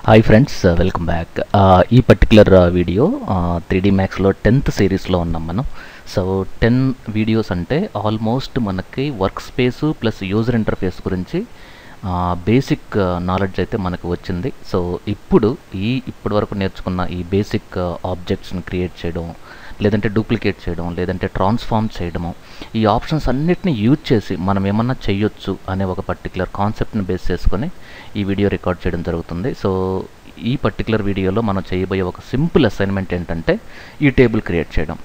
Hi friends, welcome back. ఈ particular video 3D మ్యాక్స్లో 10th సిరీస్లో ఉన్నాం మనం. సో 10 వీడియోస్ అంటే ఆల్మోస్ట్ మనకి work space plus user interface గురించి బేసిక్ నాలెడ్జ్ అయితే మనకు వచ్చింది. సో ఇప్పటి వరకు నేర్చుకున్న ఈ బేసిక్ ఆబ్జెక్ట్స్ని క్రియేట్ చేయడం, లేదంటే డూప్లికేట్ చేయడం, లేదంటే ట్రాన్స్ఫార్మ్ చేయడము, ఈ ఆప్షన్స్ అన్నిటిని యూజ్ చేసి మనం ఏమన్నా చేయొచ్చు అనే ఒక పర్టికులర్ కాన్సెప్ట్ని బేస్ చేసుకొని ఈ వీడియో రికార్డ్ చేయడం జరుగుతుంది. సో ఈ పర్టికులర్ వీడియోలో మనం చేయబోయే ఒక సింపుల్ అసైన్మెంట్ ఏంటంటే ఈ టేబుల్ క్రియేట్ చేయడం.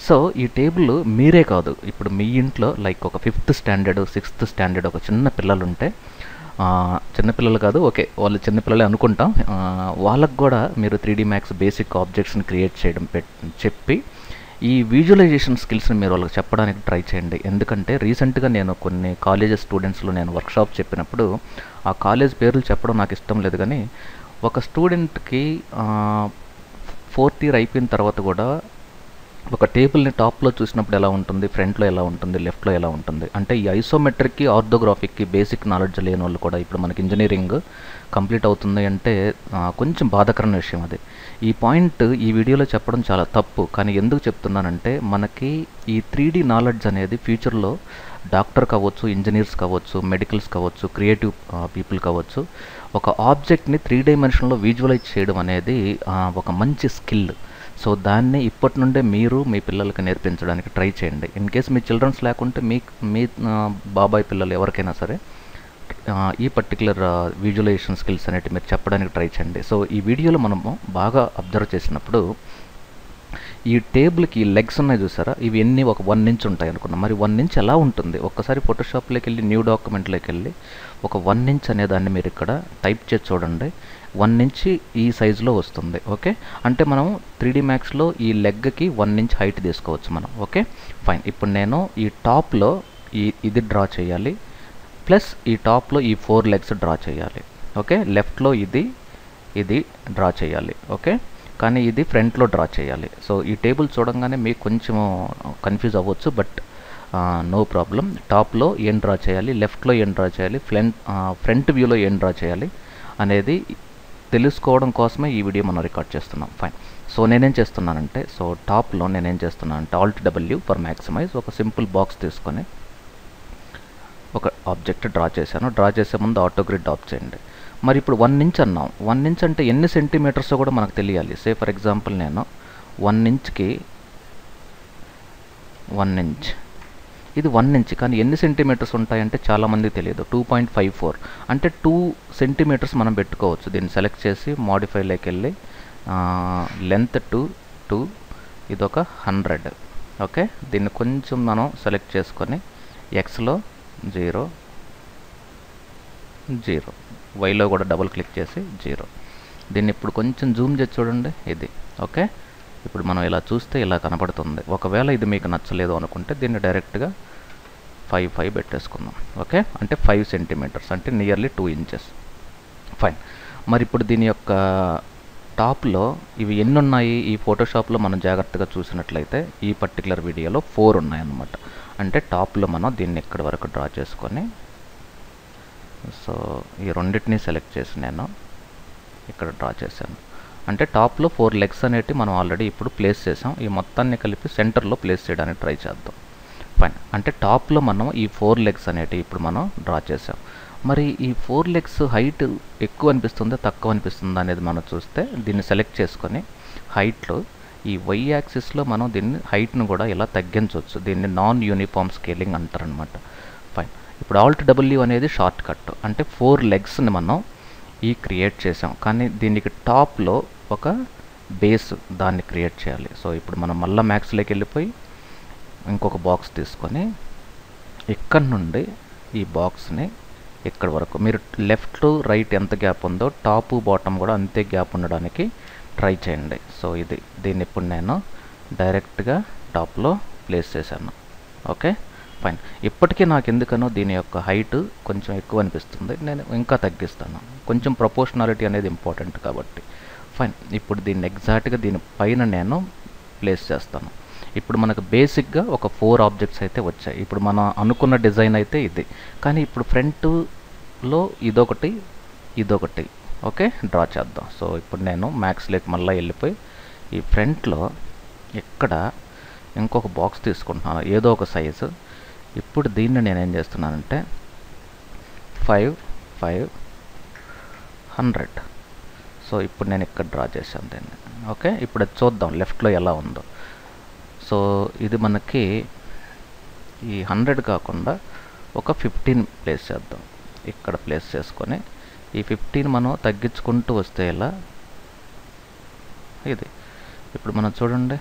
సో ఈ టేబుల్ మీరే కాదు, ఇప్పుడు మీ ఇంట్లో లైక్ ఒక 5th స్టాండర్డ్ 6th స్టాండర్డ్ ఒక చిన్న పిల్లలు ఉంటే, చిన్నపిల్లలు కాదు, ఓకే వాళ్ళు చిన్నపిల్లలే అనుకుంటాం, వాళ్ళకు కూడా మీరు 3D మ్యాక్స్ బేసిక్ ఆబ్జెక్ట్స్ని క్రియేట్ చేయడం చెప్పి ఈ విజువలైజేషన్ స్కిల్స్ని మీరు వాళ్ళకి చెప్పడానికి ట్రై చేయండి. ఎందుకంటే రీసెంట్గా నేను కొన్ని కాలేజెస్ స్టూడెంట్స్లో నేను వర్క్షాప్ చెప్పినప్పుడు ఆ కాలేజ్ పేర్లు చెప్పడం నాకు ఇష్టం లేదు, కానీ ఒక స్టూడెంట్కి 4th ఇయర్ అయిపోయిన తర్వాత కూడా ఒక టేబుల్ని టాప్లో చూసినప్పుడు ఎలా ఉంటుంది, ఫ్రంట్లో ఎలా ఉంటుంది, లెఫ్ట్లో ఎలా ఉంటుంది, అంటే ఈ ఐసోమెట్రిక్కి ఆర్థోగ్రాఫిక్కి బేసిక్ నాలెడ్జ్ లేని వాళ్ళు కూడా ఇప్పుడు మనకి ఇంజనీరింగ్ కంప్లీట్ అవుతుంది అంటే కొంచెం బాధాకరమైన విషయం అది. ఈ పాయింట్ ఈ వీడియోలో చెప్పడం చాలా తప్పు, కానీ ఎందుకు చెప్తున్నానంటే మనకి ఈ 3D నాలెడ్జ్ అనేది ఫ్యూచర్లో డాక్టర్ కావచ్చు, ఇంజనీర్స్ కావచ్చు, మెడికల్స్ కావచ్చు, క్రియేటివ్ పీపుల్ కావచ్చు, ఒక ఆబ్జెక్ట్ని 3 డైమెన్షన్లో విజువలైజ్ చేయడం అనేది ఒక మంచి స్కిల్. సో దాన్ని ఇప్పటి నుండే మీరు మీ పిల్లలకి నేర్పించడానికి ట్రై చేయండి. ఇన్ కేస్ మీ చిల్డ్రన్స్ లేకుంటే మీ బాబాయ్ పిల్లలు ఎవరికైనా సరే ఈ పర్టికులర్ విజువలైజేషన్ స్కిల్స్ అనేవి మీరు చెప్పడానికి ట్రై చేయండి. సో ఈ వీడియోలో మనము బాగా అబ్జర్వ్ చేసినప్పుడు ఈ టేబుల్కి లెగ్స్ ఉన్నాయి చూసారా, ఇవి ఎన్ని ఒక 1 ఇంచ్ ఉంటాయి అనుకున్నాం. మరి 1 ఇంచ్ ఎలా ఉంటుంది, ఒక్కసారి ఫోటోషాప్లోకి వెళ్ళి న్యూ డాక్యుమెంట్లోకి వెళ్ళి ఒక 1 ఇంచ్ అనేదాన్ని మీరు ఇక్కడ టైప్ చేసి చూడండి. 1 ఇంచ్ ఈ సైజులో వస్తుంది. ఓకే, అంటే మనం 3D మ్యాక్స్లో ఈ లెగ్కి 1 ఇంచ్ హైట్ తీసుకోవచ్చు మనం. Okay fine. ఇప్పుడు నేను ఈ టాప్లో ఇది డ్రా చేయాలి, ప్లస్ ఈ టాప్లో ఈ 4 లెగ్స్ డ్రా చేయాలి. ఓకే, లెఫ్ట్లో ఇది డ్రా చేయాలి. ఓకే, కానీ ఇది ఫ్రంట్లో డ్రా చేయాలి. సో ఈ టేబుల్ చూడంగానే మీకు కొంచెం కన్ఫ్యూజ్ అవ్వచ్చు, బట్ నో ప్రాబ్లం. టాప్లో ఏం డ్రా చేయాలి, లెఫ్ట్లో ఏం డ్రా చేయాలి, ఫ్రంట్ వ్యూలో ఏం డ్రా చేయాలి అనేది తెలుసుకోవడం కోసమే ఈ వీడియో మనం రికార్డ్ చేస్తున్నాం. ఫైన్. సో నేనేం చేస్తున్నానంటే, సో టాప్లో నేనేం చేస్తున్నానంటే Alt+W ఫర్ మ్యాక్సిమైజ్ ఒక సింపుల్ బాక్స్ తీసుకొని ఒక ఆబ్జెక్ట్ డ్రా చేశాను. డ్రా చేసే ముందు ఆటో గ్రిడ్ ఆఫ్ చేయండి. మరి ఇప్పుడు 1 ఇంచ్ అన్నాం. 1 ఇంచ్ అంటే ఎన్ని సెంటీమీటర్స్ కూడా మనకు తెలియాలి. సే ఫర్ ఎగ్జాంపుల్ నేను 1 ఇంచ్కి 1 ఇంచ్, ఇది 1 ఇంచ్, కానీ ఎన్ని సెంటీమీటర్స్ ఉంటాయంటే చాలామంది తెలియదు. 2.54 అంటే 2 సెంటీమీటర్స్ మనం పెట్టుకోవచ్చు. దీన్ని సెలెక్ట్ చేసి మోడిఫైలోకి వెళ్ళి లెంత్ 2 ఇదొక 100. ఓకే, దీన్ని కొంచెం మనం సెలెక్ట్ చేసుకొని ఎక్స్లో 0, వైలో కూడా డబుల్ క్లిక్ చేసి 0. దీన్ని ఇప్పుడు కొంచెం జూమ్ చేసి చూడండి ఇది. ఓకే, ఇప్పుడు మనం ఇలా చూస్తే ఇలా కనపడుతుంది. ఒకవేళ ఇది మీకు నచ్చలేదు అనుకుంటే దీన్ని డైరెక్ట్గా 5 పెట్టేసుకుందాం. ఓకే, అంటే 5 సెంటీమీటర్స్ అంటే నియర్లీ 2 ఇంచెస్. ఫైన్. మరి ఇప్పుడు దీని యొక్క టాప్లో ఇవి ఎన్ని ఉన్నాయి, ఈ ఫోటోషాప్లో మనం జాగ్రత్తగా చూసినట్లయితే ఈ పర్టికులర్ వీడియోలో 4 ఉన్నాయన్నమాట. అంటే టాప్లో మనం దీన్ని ఎక్కడి వరకు డ్రా చేసుకొని, సో ఈ రెండింటిని సెలెక్ట్ చేసి నేను ఇక్కడ డ్రా చేశాను. అంటే టాప్లో 4 లెగ్స్ అనేవి మనం ఆల్రెడీ ఇప్పుడు ప్లేస్ చేసాం. ఈ మొత్తాన్ని కలిపి సెంటర్లో ప్లేస్ చేయడానికి ట్రై చేద్దాం. ఫైన్. అంటే టాప్లో మనం ఈ 4 లెగ్స్ అనేవి ఇప్పుడు మనం డ్రా చేసాం. మరి ఈ 4 లెగ్స్ హైట్ ఎక్కువ అనిపిస్తుందా తక్కువ అనిపిస్తుందా అనేది మనం చూస్తే దీన్ని సెలెక్ట్ చేసుకొని హైట్లో ఈ వై యాక్సిస్లో మనం దీన్ని హైట్ను కూడా ఇలా తగ్గించవచ్చు. దీన్ని నాన్ యూనిఫామ్ స్కేలింగ్ అంటారనమాట. ఫైన్. ఇప్పుడు Alt+W అనేది షార్ట్ కట్. అంటే 4 లెగ్స్ని మనం క్రియేట్ చేసాం, కానీ దీనికి టాప్లో ఒక బేస్ దాన్ని క్రియేట్ చేయాలి. సో ఇప్పుడు మనం మళ్ళీ మ్యాక్స్లోకి వెళ్ళిపోయి ఇంకొక బాక్స్ తీసుకొని ఇక్కడ నుండి ఈ బాక్స్ని ఇక్కడ వరకు మీరు లెఫ్ట్ రైట్ ఎంత గ్యాప్ ఉందో టాప్ బాటమ్ కూడా అంతే గ్యాప్ ఉండడానికి ట్రై చేయండి. సో దీన్ని ఇప్పుడు నేను డైరెక్ట్గా టాప్లో ప్లేస్ చేశాను. Okay fine. ఇప్పటికీ నాకు ఎందుకనో దీని యొక్క హైట్ కొంచెం ఎక్కువ అనిపిస్తుంది. నేను ఇంకా తగ్గిస్తాను, కొంచెం ప్రపోర్షనాలిటీ అనేది ఇంపార్టెంట్ కాబట్టి. ఫైన్. ఇప్పుడు దీన్ని ఎగ్జాక్ట్గా దీనిపైన నేను ప్లేస్ చేస్తాను. ఇప్పుడు మనకు బేసిక్గా ఒక 4 ఆబ్జెక్ట్స్ అయితే వచ్చాయి. ఇప్పుడు మనం అనుకున్న డిజైన్ అయితే ఇది, కానీ ఇప్పుడు ఫ్రంట్లో ఇదొకటి ఓకే, డ్రా చేద్దాం. సో ఇప్పుడు నేను మ్యాక్స్లోకి మళ్ళీ వెళ్ళిపోయి ఈ ఫ్రంట్లో ఇక్కడ ఇంకొక బాక్స్ తీసుకుంటున్నాను, ఏదో ఒక సైజు. ఇప్పుడు దీన్ని నేను ఏం చేస్తున్నానంటే 5, 5, 100. సో ఇప్పుడు నేను ఇక్కడ డ్రా చేశాను దీన్ని. ఓకే, ఇప్పుడు అది చూద్దాం లెఫ్ట్లో ఎలా ఉందో. సో ఇది మనకి ఈ 100 కాకుండా ఒక 15 ప్లేస్ చేద్దాం. ఇక్కడ ప్లేస్ చేసుకొని ఈ 15 మనం తగ్గించుకుంటూ వస్తే ఇలా ఇది ఇప్పుడు మనం చూడండి,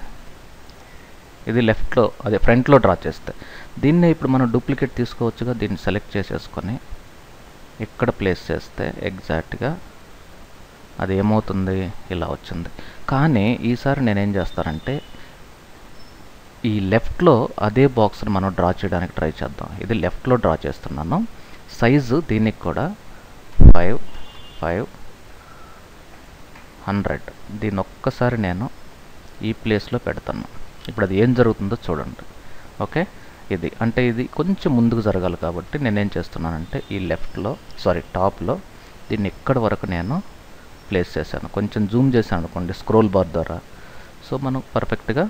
ఇది లెఫ్ట్లో అదే ఫ్రంట్లో డ్రా చేస్తే దీన్నే ఇప్పుడు మనం డూప్లికేట్ తీసుకోవచ్చుగా. దీన్ని సెలెక్ట్ చేసేసుకొని ఇక్కడ ప్లేస్ చేస్తే ఎగ్జాక్ట్గా అది ఏమవుతుంది, ఇలా వచ్చింది. కానీ ఈసారి నేనేం చేస్తానంటే ఈ లెఫ్ట్లో అదే బాక్స్ని మనం డ్రా చేయడానికి ట్రై చేద్దాం. ఇది లెఫ్ట్లో డ్రా చేస్తున్నాను. సైజు దీనికి కూడా 5, 5, 100. దీన్ని ఒక్కసారి నేను ఈ ప్లేస్లో పెడతాను. ఇప్పుడు అది ఏం జరుగుతుందో చూడండి. ఓకే, ఇది అంటే ఇది కొంచెం ముందుకు జరగాలి కాబట్టి నేనేం చేస్తున్నానంటే ఈ లెఫ్ట్లో టాప్లో దీన్ని ఇక్కడ వరకు నేను ప్లేస్ చేశాను. కొంచెం జూమ్ చేశాను అనుకోండి స్క్రోల్ బార్ ద్వారా. సో మనం పర్ఫెక్ట్గా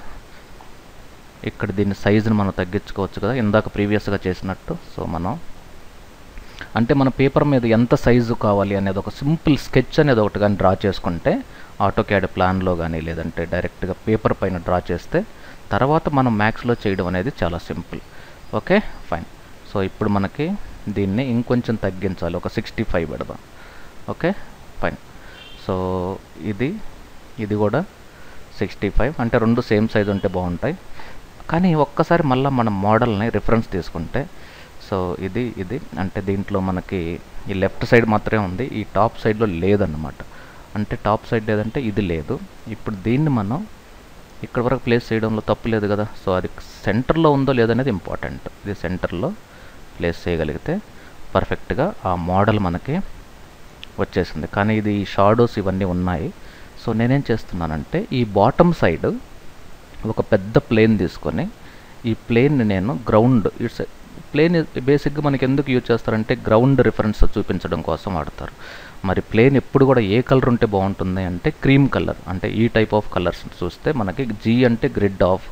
ఇక్కడ దీని సైజుని మనం తగ్గించుకోవచ్చు కదా, ఇందాక ప్రీవియస్గా చేసినట్టు. సో మనం అంటే మన పేపర్ మీద ఎంత సైజు కావాలి అనేది ఒక సింపుల్ స్కెచ్ అనేది ఒకటి కానీ డ్రా చేసుకుంటే ఆటోక్యాడ్ ప్లాన్లో కానీ లేదంటే డైరెక్ట్గా పేపర్ పైన డ్రా చేస్తే తర్వాత మనం మ్యాక్స్లో చేయడం అనేది చాలా సింపుల్. Okay fine. సో ఇప్పుడు మనకి దీన్ని ఇంకొంచెం తగ్గించాలి, ఒక 65 పెడదాం. Okay fine. సో ఇది కూడా 65, అంటే రెండు సేమ్ సైజ్ ఉంటే బాగుంటాయి. కానీ ఒక్కసారి మళ్ళీ మనం మోడల్ని రిఫరెన్స్ తీసుకుంటే సో ఇది అంటే దీంట్లో మనకి ఈ లెఫ్ట్ సైడ్ మాత్రమే ఉంది, ఈ టాప్ సైడ్లో లేదన్నమాట. అంటే టాప్ సైడ్ లేదంటే ఇది లేదు. ఇప్పుడు దీన్ని మనం ఇక్కడ వరకు ప్లేస్ చేయడంలో తప్పు లేదు కదా. సో అది సెంటర్లో ఉందో లేదనేది ఇంపార్టెంట్. ఇది సెంటర్లో ప్లేస్ చేయగలిగితే పర్ఫెక్ట్గా ఆ మోడల్ మనకి వచ్చేసింది. కానీ ఇది షాడోస్ ఇవన్నీ ఉన్నాయి. సో నేనేం చేస్తున్నానంటే ఈ బాటమ్ సైడ్ ఒక పెద్ద ప్లేన్ తీసుకొని ఈ ప్లేన్ని నేను గ్రౌండ్ ప్లేన్ బేసిక్గా మనకి ఎందుకు యూజ్ చేస్తారంటే గ్రౌండ్ రిఫరెన్స్ చూపించడం కోసం వాడతారు. మరి ప్లేన్ ఎప్పుడు కూడా ఏ కలర్ ఉంటే బాగుంటుంది అంటే క్రీమ్ కలర్. అంటే ఈ టైప్ ఆఫ్ కలర్స్ చూస్తే మనకి G అంటే grid of,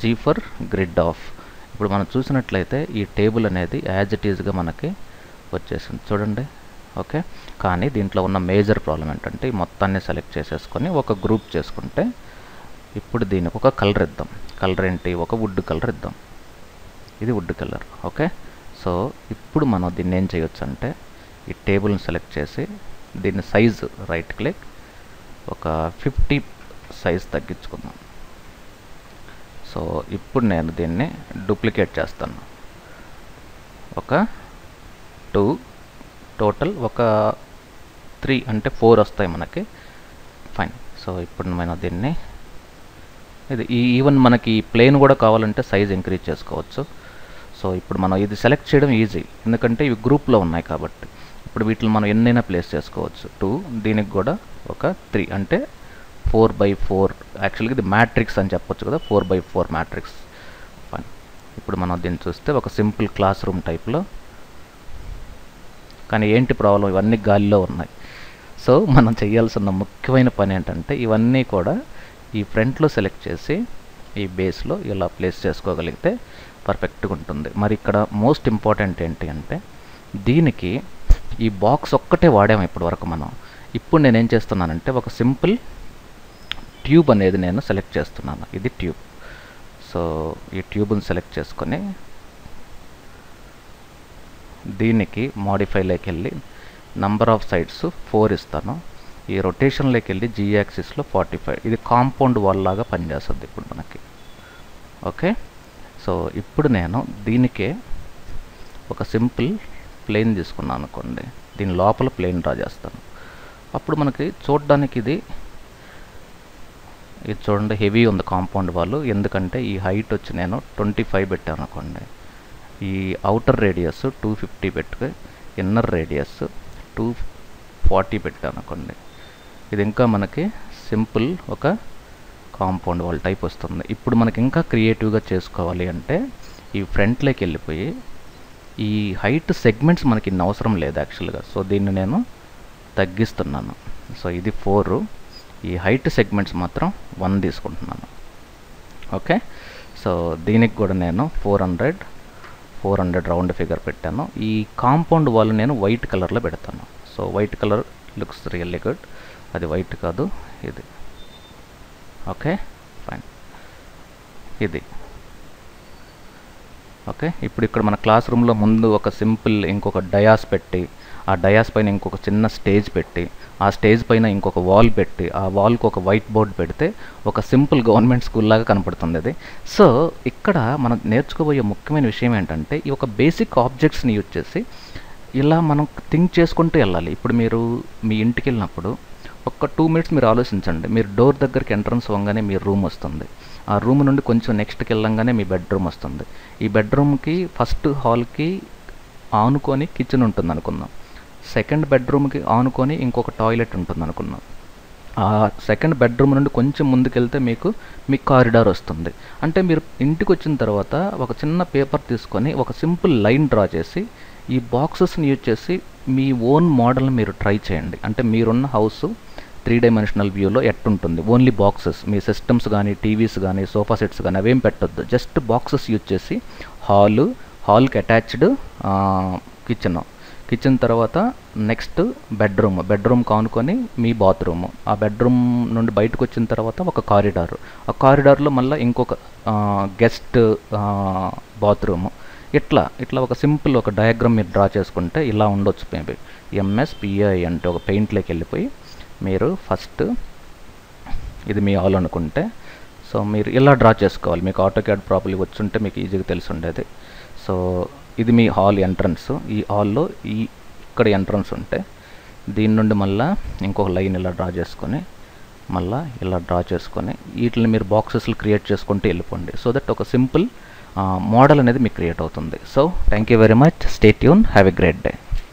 G for grid of. ఇప్పుడు మనం చూసినట్లయితే ఈ టేబుల్ అనేది యాజ్ ఇట్ ఈజ్గా మనకి వచ్చేసింది చూడండి. ఓకే, కానీ దీంట్లో ఉన్న మేజర్ ప్రాబ్లం ఏంటంటే ఈ మొత్తాన్ని సెలెక్ట్ చేసేసుకొని ఒక గ్రూప్ చేసుకుంటే ఇప్పుడు దీనికి ఒక కలర్ ఇద్దాం. కలర్ ఏంటి, ఒక వుడ్ కలర్ ఇద్దాం. ఇది వుడ్ కలర్. ఓకే, సో ఇప్పుడు మనం దీన్ని ఏం చేయొచ్చు అంటే ఈ టేబుల్ని సెలెక్ట్ చేసి దీన్ని సైజు రైట్ క్లిక్ ఒక 50 సైజ్ తగ్గించుకుందాం. సో ఇప్పుడు నేను దీన్ని డూప్లికేట్ చేస్తాను. ఒక 2 టోటల్ ఒక 3 అంటే 4 వస్తాయి మనకి. ఫైన్. సో ఇప్పుడు మనం దీన్ని ఈవెన్ మనకి ప్లేన్ కూడా కావాలంటే సైజ్ ఇంక్రీజ్ చేసుకోవచ్చు. సో ఇప్పుడు మనం ఇది సెలెక్ట్ చేయడం ఈజీ, ఎందుకంటే ఇవి గ్రూప్లో ఉన్నాయి కాబట్టి. ఇప్పుడు వీటిని మనం ఎన్నైనా ప్లేస్ చేసుకోవచ్చు. 2, దీనికి కూడా ఒక 3 అంటే 4x4. యాక్చువల్గా ఇది మ్యాట్రిక్స్ అని చెప్పొచ్చు కదా, 4x4 మ్యాట్రిక్స్. ఫైన్. ఇప్పుడు మనం దీన్ని చూస్తే ఒక సింపుల్ క్లాస్ రూమ్ టైప్లో. కానీ ఏంటి ప్రాబ్లం, ఇవన్నీ గాలిలో ఉన్నాయి. సో మనం చేయాల్సిన ముఖ్యమైన పని ఏంటంటే ఇవన్నీ కూడా ఈ ఫ్రంట్లో సెలెక్ట్ చేసి ఈ బేస్లో ఇలా ప్లేస్ చేసుకోగలిగితే పర్ఫెక్ట్గా ఉంటుంది. మరి ఇక్కడ మోస్ట్ ఇంపార్టెంట్ ఏంటి అంటే దీనికి ఈ బాక్స్ ఒక్కటే వాడాము ఇప్పటి వరకు మనం. ఇప్పుడు నేనేం చేస్తున్నానంటే ఒక సింపుల్ ట్యూబ్ అనేది నేను సెలెక్ట్ చేస్తున్నాను. ఇది ట్యూబ్. సో ఈ ట్యూబ్ని సెలెక్ట్ చేసుకొని దీనికి మాడిఫైలోకి వెళ్ళి నంబర్ ఆఫ్ సైడ్స్ 4 ఇస్తాను. ఈ రొటేషన్లోకి వెళ్ళి G యాక్సిస్లో 45. ఇది కాంపౌండ్ వాల్ లాగా పనిచేస్తుంది ఇప్పుడు మనకి. ఓకే, సో ఇప్పుడు నేను దీనికే ఒక సింపుల్ ప్లేన్ తీసుకున్నాను అనుకోండి, దీని లోపల ప్లేన్ డ్రా చేస్తాను. అప్పుడు మనకి చూడడానికి ఇది చూడండి హెవీ ఉంది కాంపౌండ్ వాల్. ఎందుకంటే ఈ హైట్ వచ్చి నేను 25 పెట్టాను అనుకోండి, ఈ అవుటర్ రేడియస్ 250 పెట్టుకు, ఇన్నర్ రేడియస్ 240 పెట్టాను అనుకోండి. ఇది ఇంకా మనకి సింపుల్ ఒక కాంపౌండ్ వాల్ టైప్ వస్తుంది. ఇప్పుడు మనకి ఇంకా క్రియేటివ్గా చేసుకోవాలి అంటే ఈ ఫ్రంట్లోకి వెళ్ళిపోయి ఈ హైట్ సెగ్మెంట్స్ మనకి ఇన్ని అవసరం లేదు యాక్చువల్గా. సో దీన్ని నేను తగ్గిస్తున్నాను. సో ఇది 4, ఈ హైట్ సెగ్మెంట్స్ మాత్రం 1 తీసుకుంటున్నాను. ఓకే, సో దీనికి కూడా నేను 400 రౌండ్ ఫిగర్ పెట్టాను. ఈ కాంపౌండ్ వాల్ నేను వైట్ కలర్లో పెడతాను. So white colour looks really good. అది వైట్ కాదు, ఇది. ఓకే ఫైన్, ఇది. ఓకే, ఇప్పుడు ఇక్కడ మన క్లాస్ రూమ్లో ముందు ఒక సింపుల్ ఇంకొక డయాస్ పెట్టి, ఆ డయాస్ పైన ఇంకొక చిన్న స్టేజ్ పెట్టి, ఆ స్టేజ్ పైన ఇంకొక వాల్ పెట్టి, ఆ వాల్కి ఒక వైట్ బోర్డ్ పెడితే ఒక సింపుల్ గవర్నమెంట్ స్కూల్ లాగా కనపడుతుంది అది. సో ఇక్కడ మనం నేర్చుకోబోయే ముఖ్యమైన విషయం ఏంటంటే, ఈ ఒక బేసిక్ ఆబ్జెక్ట్స్ని యూజ్ చేసి ఇలా మనం థింక్ చేసుకుంటూ వెళ్ళాలి. ఇప్పుడు మీరు మీ ఇంటికి వెళ్ళినప్పుడు ఒక 2 మినిట్స్ మీరు ఆలోచించండి. మీరు డోర్ దగ్గరికి ఎంట్రన్స్ అవ్వగానే మీ రూమ్ వస్తుంది. ఆ రూమ్ నుండి కొంచెం నెక్స్ట్కి వెళ్ళంగానే మీ బెడ్రూమ్ వస్తుంది. ఈ బెడ్రూమ్కి ఫస్ట్ హాల్కి ఆనుకొని కిచెన్ ఉంటుంది అనుకుందాం. సెకండ్ బెడ్రూమ్కి ఆనుకొని ఇంకొక టాయిలెట్ ఉంటుంది అనుకున్నాం. ఆ సెకండ్ బెడ్రూమ్ నుండి కొంచెం ముందుకెళ్తే మీకు కారిడార్ వస్తుంది. అంటే మీరు ఇంటికి వచ్చిన తర్వాత ఒక చిన్న పేపర్ తీసుకొని ఒక సింపుల్ లైన్ డ్రా చేసి ఈ బాక్సెస్ని యూజ్ చేసి మీ ఓన్ మోడల్ని మీరు ట్రై చేయండి. అంటే మీరున్న హౌస్ 3 డైమెన్షనల్ వ్యూలో ఎట్టుంటుంది. ఓన్లీ బాక్సెస్, మీ సిస్టమ్స్ కానీ, టీవీస్ కానీ, సోఫా సెట్స్ కానీ అవేం పెట్టొద్దు. జస్ట్ బాక్సెస్ యూజ్ చేసి హాల్కి అటాచ్డ్ కిచెన్ తర్వాత నెక్స్ట్ బెడ్రూమ్ కానుకొని మీ బాత్రూమ్, ఆ బెడ్రూమ్ నుండి బయటకు వచ్చిన తర్వాత ఒక ఆ కారిడార్లో మళ్ళీ ఇంకొక గెస్ట్ బాత్రూమ్. ఇట్లా ఒక సింపుల్ ఒక డయాగ్రామ్ మీరు డ్రా చేసుకుంటే ఇలా ఉండొచ్చు. మేబీ MSPI అంటే ఒక పెయింట్లోకి వెళ్ళిపోయి మీరు ఫస్ట్ ఇది మీ హాల్ అనుకుంటే, సో మీరు ఇలా డ్రా చేసుకోవాలి. మీకు ఆటోక్యాడ్ ప్రాపర్లీ వచ్చుంటే మీకు ఈజీగా తెలిసి ఉండేది. సో ఇది మీ హాల్ ఎంట్రన్స్. ఈ హాల్లో ఇక్కడ ఎంట్రన్స్ ఉంటే దీని నుండి మళ్ళీ ఇంకొక లైన్ ఇలా డ్రా చేసుకొని వీటిని మీరు బాక్సెస్లు క్రియేట్ చేసుకుంటూ వెళ్ళిపోండి. సో దట్ ఒక సింపుల్ మోడల్ అనేది మీకు క్రియేట్ అవుతుంది. So thank you very much. Stay tune. Have a great day.